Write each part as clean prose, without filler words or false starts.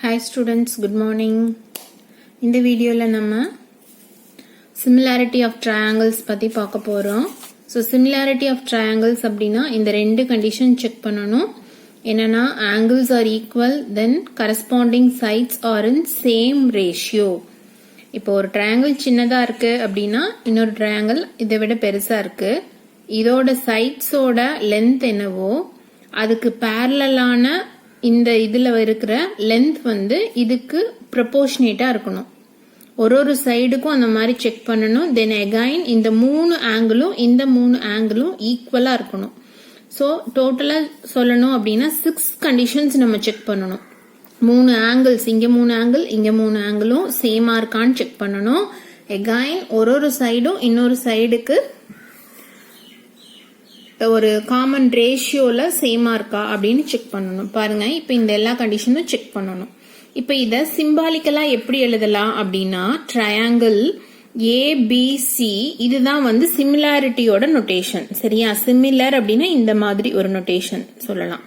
Hi students, good morning. இந்த வீடியோல நம்ம similarity of triangles பத்தி பார்க்க போறோம். So similarity of triangles அப்படினா இந்த ரெண்டு கண்டிஷன் செக் பண்ணனும். என்னன்னா angles are equal, then corresponding sides are in same ratio. இப்போ ஒரு triangle சின்னதா இருக்கு அப்படினா இன்னொரு triangle இதை விட பெருசா இருக்கு. இதோட sideஸோட length என்னவோ அதுக்கு parallel-ஆன இந்த இதுல இருக்கிற length வந்து இதுக்கு proportionate-ஆ இருக்கணும். ஒரு சைடுக்கும் அந்த மாதிரி செக் பண்ணணும். then again இந்த மூணு ஆங்கிளும் இந்த மூணு ஆங்கிளும் ஈக்குவலா இருக்கணும். சோ டோட்டலா சொல்லணும் அப்படின்னா 6 கண்டிஷன்ஸ் நம்ம செக் பண்ணணும். மூணு ஆங்கிள்ஸ், இங்க மூணு ஆங்கிள் இங்க மூணு ஆங்கிளும் சேமா இருக்கான்னு செக் பண்ணணும். again ஒரு சைடும் இன்னொரு சைடுக்கு ஒரு காமன் ரேஷியோல சேமா இருக்கா அப்படின்னு செக் பண்ணணும். பாருங்க இப்ப இந்த எல்லா கண்டிஷனும் செக் பண்ணணும். இப்ப இத சிம்பாலிக்கலா எப்படி எழுதலாம் அப்படின்னா ட்ரையாங்கிள் ABC இதுதான் வந்து சிமிலாரிட்டியோட நோட்டேஷன். சரியா? சிமிலர் அப்படின்னா இந்த மாதிரி ஒரு நோட்டேஷன் சொல்லலாம்.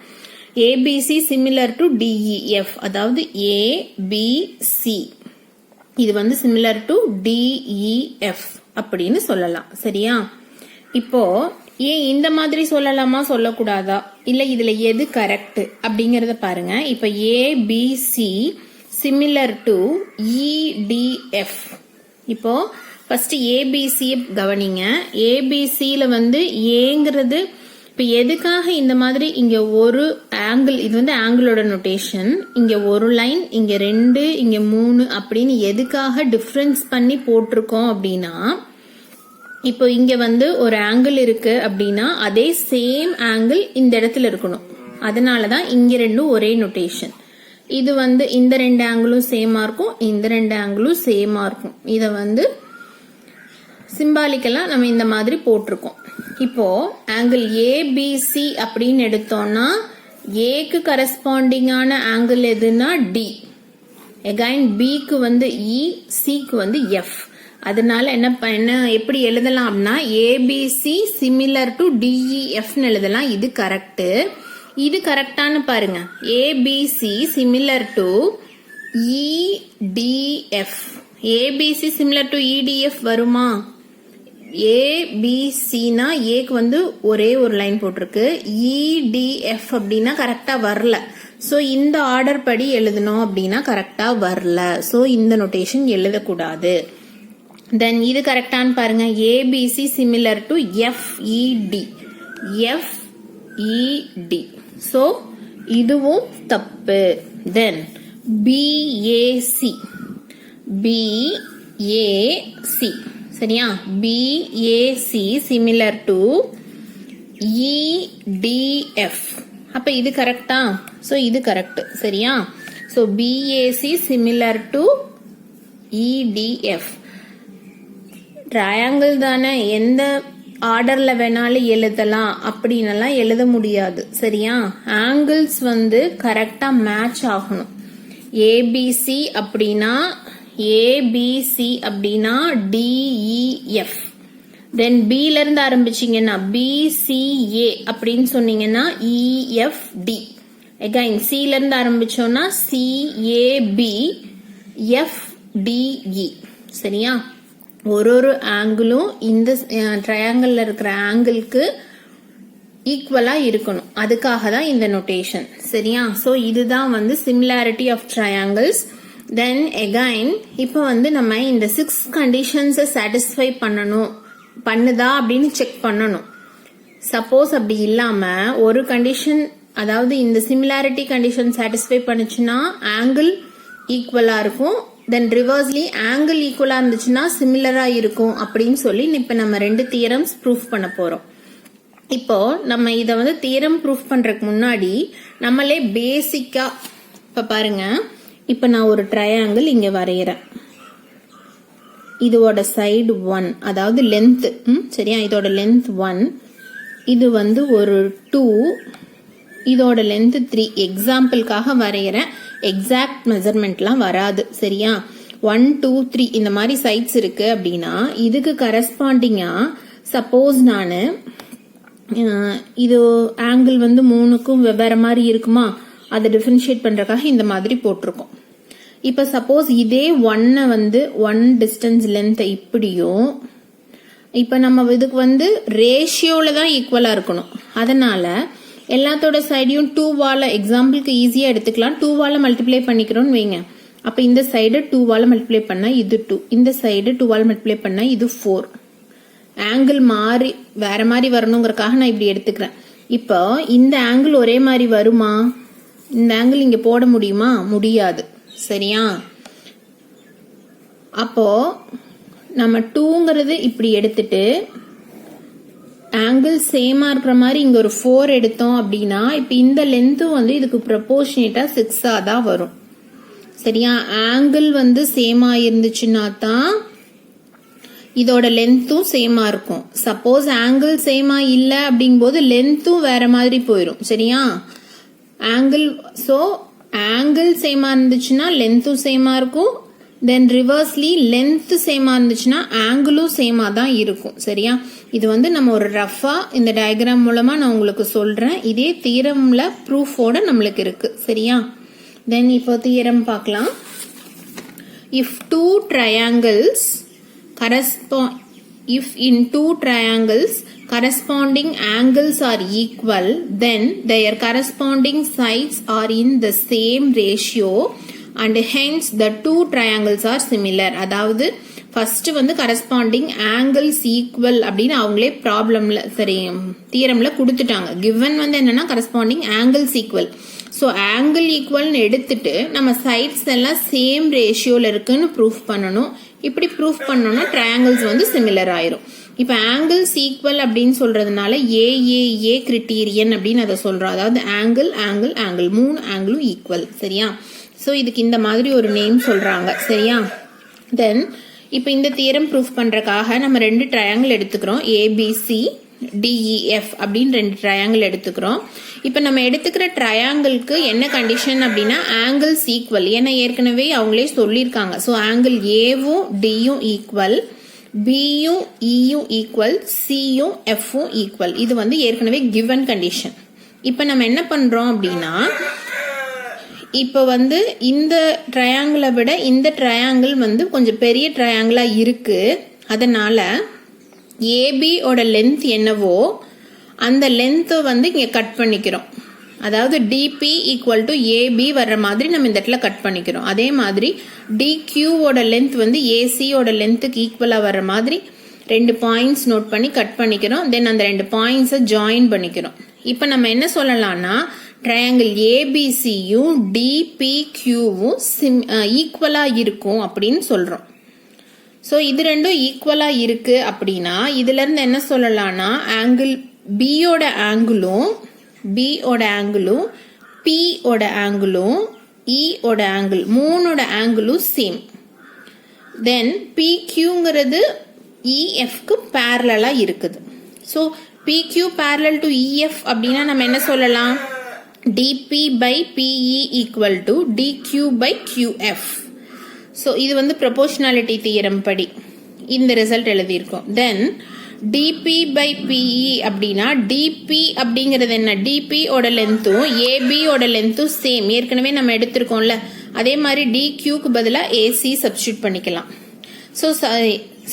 ABC சிமிலர் டு DEF, அதாவது ABC இது வந்து சிமிலர் டு DEF அப்படின்னு சொல்லலாம். சரியா? இப்போ ஏன் இந்த மாதிரி சொல்லலாமா சொல்லக்கூடாதா, இல்ல இதுல எது கரெக்ட் அப்படிங்கறத பாருங்க. இப்ப ABC சிமிலர் டு EDF. இப்போ ஃபர்ஸ்ட் ABC கவனிங்க. ABCல வந்து ஏங்கிறது இப்ப எதுக்காக இந்த மாதிரி இங்க ஒரு ஆங்கிள், இது வந்து ஆங்கிளோட நோட்டேஷன், இங்க ஒரு லைன் இங்க ரெண்டு இங்க மூணு அப்படின்னு எதுக்காக டிஃபரன்ஸ் பண்ணி போட்டிருக்கோம் அப்படின்னா இப்போ இங்க வந்து ஒரு ஆங்கிள் இருக்கு அப்படின்னா அதே சேம் ஆங்கிள் இந்த இடத்துல இருக்கணும். அதனாலதான் இங்க ரெண்டும் ஒரே நோட்டேஷன். இது வந்து இந்த ரெண்டு ஆங்கிளும் சேமா இருக்கும், இந்த ரெண்டு ஆங்கிளும் சேமா இருக்கும். இத வந்து சிம்பாலிக்கலா நம்ம இந்த மாதிரி போட்டிருக்கோம். இப்போ ஆங்கிள் ABC அப்படின்னு எடுத்தோம்னா ஏக்கு கரஸ்பாண்டிங்கான ஆங்கிள் எதுனா D, அகைன் Bக்கு வந்து E, Cக்கு வந்து F. அதனால என்ன எப்படி எழுதலாம் அப்படின்னா ABC சிமிலர் டு DEF எழுதலாம். இது கரெக்ட். இது கரெக்டானு பாருங்க. ABC similar to EDF. ABC similar to EDF வருமா? ABCனா ஏக்கு வந்து ஒரே ஒரு லைன் போட்டிருக்கு, EDF அப்படின்னா கரெக்டா வரல. சோ இந்த ஆர்டர் படி எழுதணும் அப்படின்னா கரெக்டா வரல. சோ இந்த நோட்டேஷன் எழுதக்கூடாது. தென் இது கரெக்டான்னு பாருங்க. ABC similar to FED. FED. So இதுவும் தப்பு. தென் BAC. BAC. சரியா? BAC similar to EDF. அப்ப இது கரெக்டா? சோ இது கரெக்ட். சரியா? So BAC similar to EDF. Triangle தானே, எந்த ஆர்டர்ல வேணாலும் எழுதலாம் அப்படின்னு எழுத முடியாது. சரியா? ஆங்கிள்ஸ் வந்து கரெக்டா மேட்ச் ஆகணும். ABC அப்படின்னா ABC அப்படின்னா DEF. தென் Bல இருந்து ஆரம்பிச்சீங்கன்னா BCA அப்படின்னு சொன்னீங்கன்னா EFD. அகைன் Cல இருந்து ஆரம்பிச்சோம்னா CAB FDE. சரியா? ஒரு ஆங்கிளும் இந்த ட்ரையாங்கிள் இருக்கிற ஆங்கிளுக்கு ஈக்குவலா இருக்கணும். அதுக்காக தான் இந்த நோட்டேஷன். சரியா? சோ இதுதான் வந்து similarity of triangles. Then again இப்ப வந்து நம்ம இந்த 6 கண்டிஷன்ஸ் சாட்டிஸ்ஃபை பண்ணுதா அப்படின்னு செக் பண்ணணும். சப்போஸ் அப்படி இல்லாம ஒரு கண்டிஷன், அதாவது இந்த சிமிலாரிட்டி கண்டிஷன் சாட்டிஸ்ஃபை பண்ணுச்சுன்னா ஆங்கிள் ஈக்குவலா இருக்கும். தென் ரிவர்ஸ்லி ஆங்கிள் ஈக்குவலா இருந்துச்சுன்னா சிமிலரா இருக்கும் அப்படின்னு சொல்லி இப்ப நம்ம ரெண்டு தியரம்ஸ் ப்ரூஃப் பண்ண போறோம். இப்போ நம்ம இத வந்து தியரம் ப்ரூஃப் பண்றதுக்கு முன்னாடி நம்மளே பேசிக்கா இப்ப பாருங்க. இப்ப நான் ஒரு ட்ரையாங்கிள் இங்க வரையறேன். இதோட சைடு 1, அதாவது லென்த். சரியா? இதோட லென்த் 1, இது வந்து ஒரு 2, இதோட லென்த் 3. எக்ஸாம்பிளுக்காக வரையறேன். எக்ஸாக்ட் மெஷர்மெண்ட்லாம் வராது. சரியா? 1 2 3 இந்த மாதிரி சைட்ஸ் இருக்கு அப்படின்னா இதுக்கு கரஸ்பாண்டிங்கா சப்போஸ் நானு இது ஆங்கிள் வந்து 3க்கும் வெவ்வேறு மாதிரி இருக்குமா, அதை டிஃபரன்ஷியேட் பண்றதுக்காக இந்த மாதிரி போட்டிருக்கோம். இப்ப சப்போஸ் இதே 1 வந்து 1 டிஸ்டன்ஸ் லென்த் இப்படியும், இப்ப நம்ம இதுக்கு வந்து ரேஷியோல தான் ஈக்குவலா இருக்கணும். அதனால எல்லாத்தோட சைடையும் 2வால எக்ஸாம்பிளுக்கு ஈஸியா எடுத்துக்கலாம். 2வால மல்டிப்ளை பண்ணிக்கிறோம்னு வைங்க. அப்ப இந்த சைடு 2வால மல்டிப்ளை பண்ணா இது 2, இந்த சைடு 2வால மல்டிப்ளை பண்ணா இது 4. ஆங்கிள் மாறி வேற மாதிரி வரணுங்கிறதுக்காக நான் இப்படி எடுத்துக்கிறேன். இப்போ இந்த ஆங்கிள் ஒரே மாதிரி வருமா? இந்த ஆங்கிள் இங்க போட முடியுமா? முடியாது. சரியா? அப்போ நம்ம 2ங்கிறது இப்படி எடுத்துட்டு ஆங்கிள் சேமா இருக்கிற மாதிரி இங்க ஒரு 4 எடுத்தோம் அப்படின்னா இப்ப இந்த லென்த்தும் வந்து இதுக்கு ப்ரொபோர்ஷனேட்டா 6ஆ தான் வரும். சரியா? ஆங்கிள் வந்து சேமா இருந்துச்சுன்னா தான் இதோட லென்த்தும் சேமா இருக்கும். சப்போஸ் ஆங்கிள் சேமா இல்ல அப்படிங்கும்போது லென்த்தும் வேற மாதிரி போயிடும். சரியா? ஆங்கிள் சேமா இருந்துச்சுன்னா லென்த்தும் சேமா இருக்கும். தென் ரிவர்ஸ்லி லென்த் சேமா இருந்துச்சுன்னா ஆங்கிளும் சேமா தான் இருக்கும். சரியா? இது வந்து நம்ம ஒரு ரஃபா இந்த டயக்ராம் மூலமா நான் உங்களுக்கு சொல்றேன். இதே தியரம்ல ப்ரூஃபோட நம்மளுக்கு இருக்கு. சரியா? தென் இப்போ தியரம் பார்க்கலாம். If in two triangles corresponding angles are equal, then their corresponding sides are in the same ratio and hence the two triangles are similar. அதாவது ஃபர்ஸ்ட் வந்து கரஸ்பாண்டிங் ஆங்கிள்ஸ் ஈக்குவல் அப்படின்னு அவங்களே ப்ராப்ளம்ல தியரம்ல கொடுத்துட்டாங்க. கிவன் வந்து என்னன்னா corresponding angles equal. So angle ஈக்குவல்னு எடுத்துட்டு நம்ம சைட்ஸ் எல்லாம் சேம் ரேஷியோல இருக்குன்னு ப்ரூஃப் பண்ணணும். இப்படி ப்ரூஃப் பண்ணோம்னா ட்ரையாங்கிள்ஸ் வந்து சிமிலர் ஆயிரும். இப்போ ஆங்கிள்ஸ் ஈக்குவல் அப்படின்னு சொல்றதுனால ஏஏஏ கிரிட்டீரியன் அப்படின்னு அதை சொல்றோம். அதாவது ஆங்கிள் ஆங்கிள் ஆங்கிள் 3 ஆங்கிளும் ஈக்குவல். சரியா? ஸோ இதுக்கு இந்த மாதிரி ஒரு நேம் சொல்றாங்க. சரியா? தென் இப்போ இந்த தியரம் ப்ரூஃப் பண்றதுக்காக நம்ம 2 ட்ரையாங்கிள் எடுத்துக்கிறோம். ஏபிசி டிஇஎஃப் அப்படின்னு 2 ட்ரையாங்கிள் எடுத்துக்கிறோம். இப்போ நம்ம எடுத்துக்கிற ட்ரையாங்கிளுக்கு என்ன கண்டிஷன் அப்படின்னா ஆங்கிள்ஸ் ஈக்குவல். ஏன்னா ஏற்கனவே அவங்களே சொல்லியிருக்காங்க. ஸோ ஆங்கிள் ஏவும் டியும் ஈக்குவல், பியும் இயும் ஈக்குவல், சியும் எஃப்பும் ஈக்குவல். இது வந்து ஏற்கனவே கிவன் கண்டிஷன். இப்போ நம்ம என்ன பண்றோம் அப்படின்னா இப்போ வந்து இந்த ட்ரையாங்கிளை விட இந்த ட்ரையாங்கிள் வந்து கொஞ்சம் பெரிய ட்ரையாங்கிளா இருக்கு. அதனால ஏபியோட லென்த் என்னவோ அந்த லென்த்தை வந்து இங்க கட் பண்ணிக்கிறோம். அதாவது டிபி ஈக்குவல் டு ஏபி வர்ற மாதிரி நம்ம இந்த இடத்துல கட் பண்ணிக்கிறோம். அதே மாதிரி டிக்யூவோட லென்த் வந்து ஏசியோட லென்த்துக்கு ஈக்குவலா வர்ற மாதிரி 2 பாயிண்ட்ஸ் நோட் பண்ணி கட் பண்ணிக்கிறோம். தென் அந்த 2 பாயிண்ட்ஸை ஜாயின் பண்ணிக்கிறோம். இப்போ நம்ம என்ன சொல்லலாம்னா ட்ரையாங்கிள் ஏபிசியும் டிபிக்யூவும் ஈக்குவலா இருக்கும் அப்படின்னு சொல்றோம். ஸோ இது ரெண்டும் ஈக்குவலா இருக்கு அப்படின்னா இதுல இருந்து என்ன சொல்லலாம்னா ஆங்கிள் பியோட ஆங்கிளும் பியோட ஆங்கிளும் இயோட ஆங்கிள் 3ஓட ஆங்கிளும் சேம். தென் பிக்யூங்கிறது இஎஃப்க்கு பேரலா இருக்குது. So PQ parallel to EF அப்படின்னா நம்ம என்ன சொல்லலாம்? DP by PE equal to DQ by QF. So இது வந்து ப்ரொபோர்ஷனாலிட்டி தியரம் படி இந்த ரிசல்ட் எழுதியிருக்கோம். தென் டிபி பை பிஇ அப்படின்னா டிபி அப்படிங்கிறது என்ன? டிபியோட லென்த்தும் ஏபியோட லென்த்தும் சேம். ஏற்கனவே நம்ம எடுத்திருக்கோம்ல. அதே மாதிரி டிக்யூக்கு பதிலாக ஏசி சப்ஸ்டியூட் பண்ணிக்கலாம். ஸோ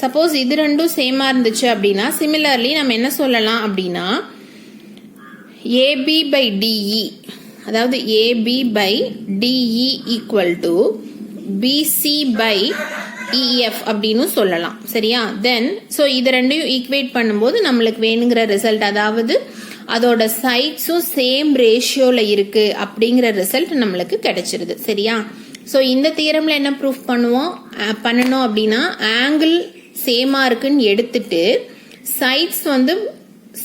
சப்போஸ் இது ரெண்டும் சேமா இருந்துச்சு அப்படின்னா சிமிலர்லி நம்ம என்ன சொல்லலாம் அப்படின்னா ஏபி பை டிஇ, அதாவது AB by DE equal to BC by EF அப்படின்னு சொல்லலாம். சரியா? தென் ஸோ இது ரெண்டையும் ஈக்குவேட் பண்ணும்போது நம்மளுக்கு வேணுங்கிற ரிசல்ட், அதாவது அதோட சைட்ஸும் சேம் ரேஷியோல இருக்கு அப்படிங்கிற ரிசல்ட் நம்மளுக்கு கிடைச்சிருது. சரியா? ஸோ இந்த தியரம்ல என்ன ப்ரூஃப் பண்ணணும் அப்படின்னா ஆங்கிள் சேமா இருக்குன்னு எடுத்துட்டு சைட்ஸ் வந்து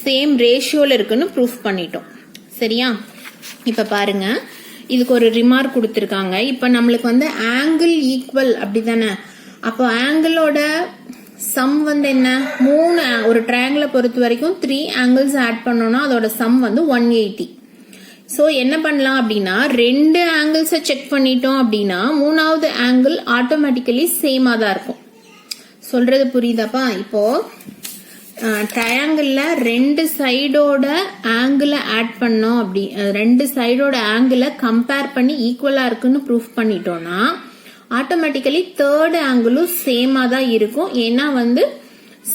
சேம் ரேஷியோல இருக்குன்னு ப்ரூஃப் பண்ணிட்டோம். சரியா? இப்ப பாருங்க, இதுக்கு ஒரு ரிமார்க் கொடுத்துருக்காங்க. இப்ப நம்மளுக்கு வந்து ஆங்கிள் ஈக்குவல் அப்படிதானே? அப்போ ஆங்கிளோட சம் வந்து என்ன? 3 ஒரு ட்ரையாங்கிளை பொறுத்த வரைக்கும் 3 ஆங்கிள்ஸ் ஆட் பண்ணோம்னா அதோட சம் வந்து 180. ஸோ என்ன பண்ணலாம் அப்படின்னா 2 ஆங்கிள்ஸை செக் பண்ணிட்டோம் அப்படின்னா 3வது ஆங்கிள் ஆட்டோமேட்டிக்கலி சேமா தான் இருக்கும். சொல்றது புரியுதாப்பா? இப்போ ட்ரையாங்கிள்ல 2 சைடோட ஆங்கிளை ஆட் பண்ணோம் அப்படி 2 சைடோட ஆங்கிளை கம்பேர் பண்ணி ஈக்குவலா இருக்குன்னு ப்ரூஃப் பண்ணிட்டோம்னா ஆட்டோமேட்டிக்கலி தேர்ட் ஆங்கிளும் சேமா தான் இருக்கும். ஏன்னா வந்து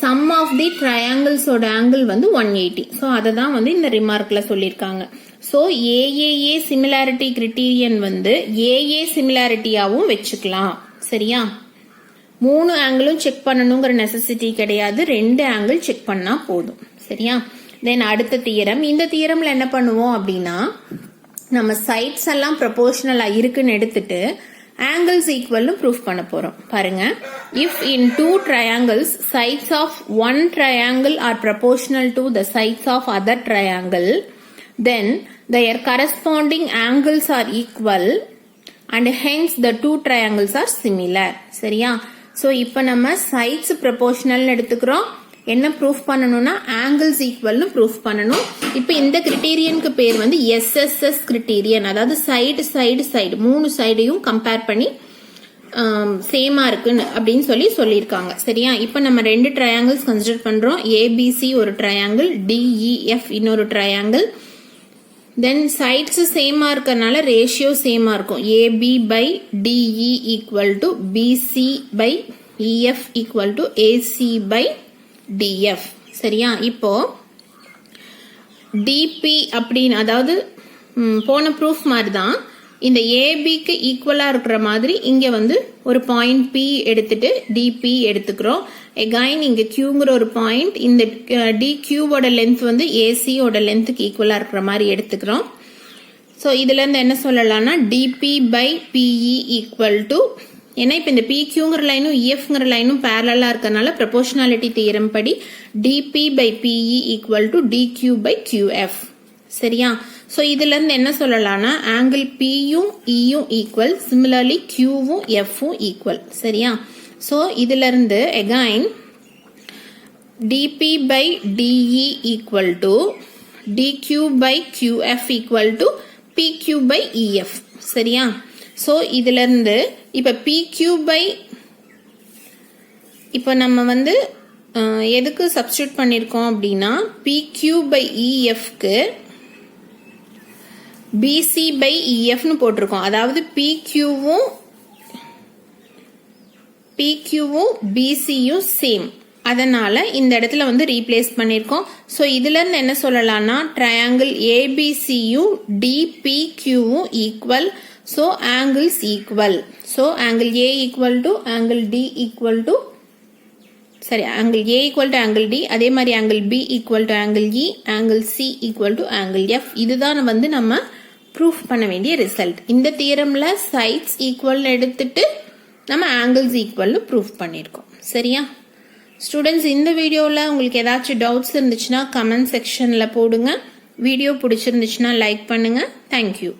சம் ஆஃப் தி ட்ரையாங்கிள்ஸோட ஆங்கிள் வந்து 180. ஸோ அதை தான் வந்து இந்த ரிமார்க்ல சொல்லியிருக்காங்க. ஸோ ஏஏஏ சிமிலாரிட்டி கிரிட்டீரியன் வந்து ஏஏ சிமிலாரிட்டியாவும் வச்சுக்கலாம். சரியா? 3 ஆங்கிளும் செக் பண்ணணுங்கிற நெசசிட்டி கிடையாது, 2 ஆங்கிள் செக் பண்ணா போதும். சரியா? தென் அடுத்த தியரம். இந்த தியரம்ல என்ன பண்ணுவோம் அப்படின்னா, நம்ம சைட்ஸ் எல்லாம் ப்ரொபோர்ஷனலா இருக்குன்னு எடுத்துட்டு ஆங்கிள்ஸ் ஈக்குவல்னு ப்ரூஃப் பண்ண போறோம். பாருங்க, if in 2 triangles sides of one triangle are proportional to the sides of other triangle, then their corresponding angles are equal and hence the 2 triangles are similar. சரியா? சோ இப்போ நம்ம sides proportional எடுத்துக்கிறோம். என்ன proof பண்ணணும்னா angles ஈக்குவல்னு proof பண்ணணும். இப்போ இந்த கிரிட்டீரியனுக்கு பேர் வந்து எஸ்எஸ்எஸ் கிரிட்டீரியன். அதாவது சைடு 3 சைடையும் கம்பேர் பண்ணி சேமா இருக்குன்னு அப்படின்னு சொல்லியிருக்காங்க. சரியா? இப்போ நம்ம 2 ட்ரையாங்கிள்ஸ் கன்சிடர் பண்றோம். ஏபிசி ஒரு ட்ரையாங்கிள், டிஇஎஃப் இன்னொரு ட்ரையாங்கிள். தென் சைட்ஸ் சேமா இருக்கறனால ரேஷியோ சேமா இருக்கும். AB by DE equal to BC by EF equal to AC by DF. சரியா? இப்போ டிபி அப்படின்னு, அதாவது போன ப்ரூஃப் மாதிரி தான் இந்த ஏபிக்கு ஈக்குவலா இருக்கிற மாதிரி இங்க வந்து ஒரு பாயிண்ட் பி எடுத்துட்டு டிபி எடுத்துக்கிறோம். எகைன் இங்க கியூங்கிற ஒரு பாயிண்ட், இந்த டி கியூவோட லென்த் வந்து ஏசியோட லென்த்துக்கு ஈக்குவலா இருக்கிற மாதிரி எடுத்துக்கிறோம். ஸோ இதுல இருந்து என்ன சொல்லலாம்னா DP by PE equal to, ஏன்னா இப்ப இந்த பிக்யூங்கிற லைனும் இஎஃப்ங்கிற லைனும் பேரலா இருக்கறனால ப்ரொபோர்ஷனாலிட்டி தியரம் படி DP by PE equal to DQ by QF. சரியா? சோ இதுல இருந்து என்ன சொல்லலாம்னா ஆங்கிள் பியும் இயும் ஈக்குவல், சிமிலர்லி கியூவும் எஃப்பும் ஈக்குவல். சரியா? சோ இதுல இருந்து again DP by DE equal to DQ by QF equal to PQ by EF. சரியா? சோ இதுல இருந்து இப்ப பிக்யூ பை, இப்ப நம்ம வந்து எதுக்கு சப்ஸ்டியூட் பண்ணிருக்கோம் அப்படின்னா பிக்யூ பை இஎஃப்க்கு பிசி பை இஎஃப்னு போட்டிருக்கோம். அதாவது பிக்யூவும் பிசியும் சேம், அதனால இந்த இடத்துல வந்து ரீப்ளேஸ் பண்ணிருக்கோம். சோ இதுல இருந்து என்ன சொல்லலாம்னா ட்ரையாங்கிள் ஏபிசியும் டிபிக்யூவும் equal. So angles equal. So angle A equal to angle D equal to, sorry, angle A equal to angle D. அதே மாதிரி angle B equal to angle E, angle C equal to angle F. இதுதான் வந்து நம்ம proof பண்ண வேண்டிய result. இந்த தியரம்ல sides equal எடுத்துட்டு நம்ம ஆங்கிள்ஸ் ஈக்குவல்னு ப்ரூஃப் பண்ணிருக்கோம். சரியா? ஸ்டூடெண்ட்ஸ், இந்த வீடியோல உங்களுக்கு ஏதாச்சும் டவுட்ஸ் இருந்துச்சுன்னா கமெண்ட் செக்ஷன்ல போடுங்க. வீடியோ பிடிச்சிருந்துச்சுன்னா லைக் பண்ணுங்க. தேங்க்யூ.